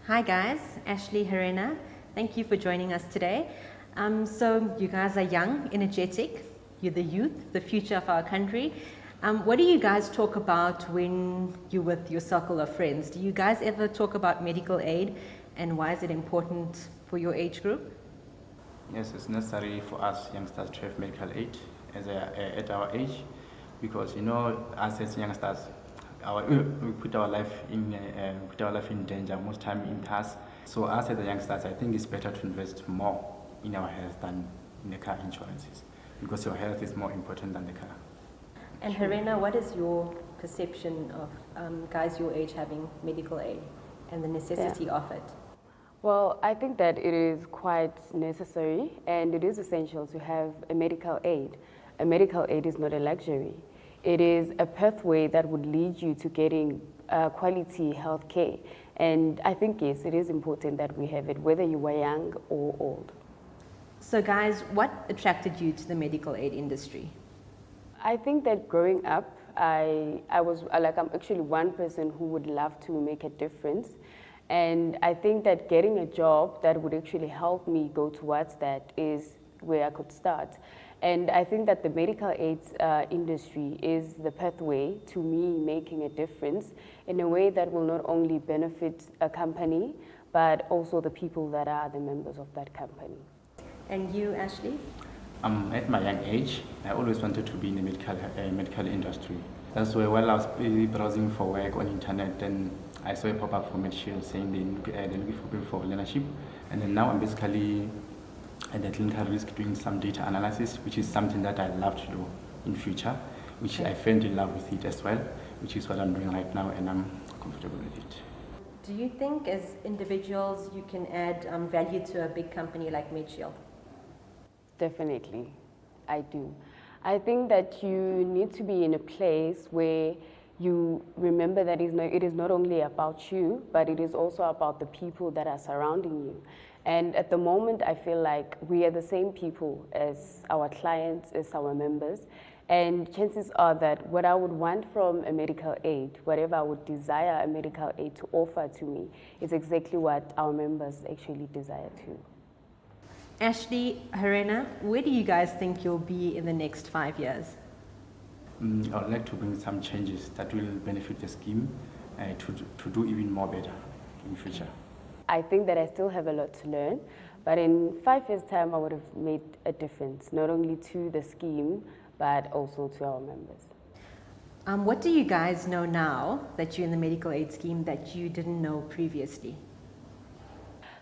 Hi guys, Ashley, Herena. Thank you for joining us today. So you guys are young, energetic. You're the youth, the future of our country. What do you guys talk about when you're with your circle of friends? Do you guys ever talk about medical aid and why is it important for your age group? Yes, it's necessary for us youngsters to have medical aid at our age, because us as youngsters, we put our life in danger most time in cars. So us as the youngsters, I think it's better to invest more in our health than in the car insurances, because your health is more important than the car. And Herena, what is your perception of guys your age having medical aid and the necessity of it? Well, I think that it is quite necessary and it is essential to have a medical aid. A medical aid is not a luxury. It is a pathway that would lead you to getting quality health care. And I think, yes, it is important that we have it, whether you are young or old. So guys, what attracted you to the medical aid industry? I think that growing up, I'm actually one person who would love to make a difference. And I think that getting a job that would actually help me go towards that is where I could start. And I think that the medical aid industry is the pathway to me making a difference in a way that will not only benefit a company, but also the people that are the members of that company. And you, Ashley? At my young age, I always wanted to be in the medical industry. That's why while I was browsing for work on internet, then I saw a pop-up for Medshield saying they're looking for people for learnership. And then now I'm basically at the clinical risk doing some data analysis, which is something that I love to do in future, which I fell in love with it as well, which is what I'm doing right now, and I'm comfortable with it. Do you think as individuals you can add value to a big company like Medshield? Definitely, I do. I think that you need to be in a place where you remember that it is not only about you, but it is also about the people that are surrounding you. And at the moment, I feel like we are the same people as our clients, as our members. And chances are that what I would want from a medical aid, whatever I would desire a medical aid to offer to me, is exactly what our members actually desire too. Ashley, Herena, where do you guys think you'll be in the next 5 years? I would like to bring some changes that will benefit the scheme to do even more better in the future. I think that I still have a lot to learn, but in 5 years' time, I would have made a difference, not only to the scheme, but also to our members. What do you guys know now that you're in the medical aid scheme that you didn't know previously?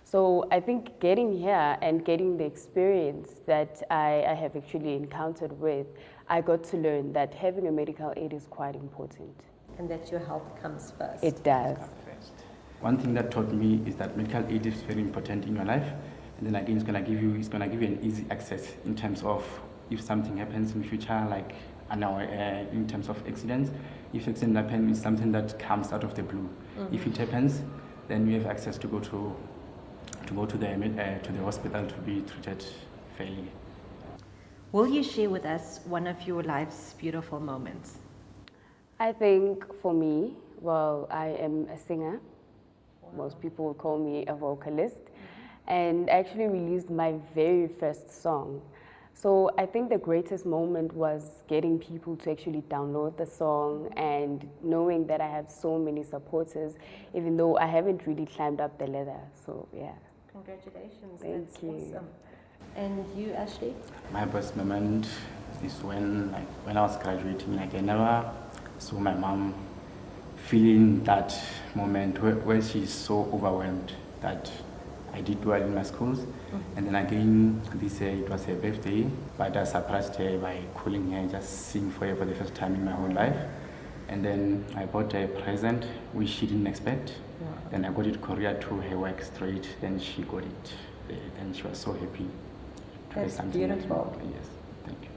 So I think getting here and getting the experience that I have actually encountered with, I got to learn that having a medical aid is quite important. And that your health comes first. It does. One thing that taught me is that medical aid is very important in your life, and then again it's gonna give you an easy access in terms of if something happens in the future, like in terms of accidents. If accident happens, it's something that comes out of the blue. Mm-hmm. If it happens, then you have access to go to the hospital to be treated fairly. Will you share with us one of your life's beautiful moments? I think for me, well, I am a singer. Most people would call me a vocalist. And I actually released my very first song. So I think the greatest moment was getting people to actually download the song and knowing that I have so many supporters, even though I haven't really climbed up the ladder. So yeah. Congratulations. Thank you. Awesome. And you, Ashley? My best moment is when I was graduating. I never saw my mom feeling that moment where she's so overwhelmed that I did well in my schools. Mm-hmm. And then again, this year it was her birthday, but I surprised her by calling her, just sing for her for the first time in my whole life. And then I bought her a present which she didn't expect. Yeah. Then I got it courier to her work straight, then she got it. And she was so happy. That's beautiful. Yes, thank you.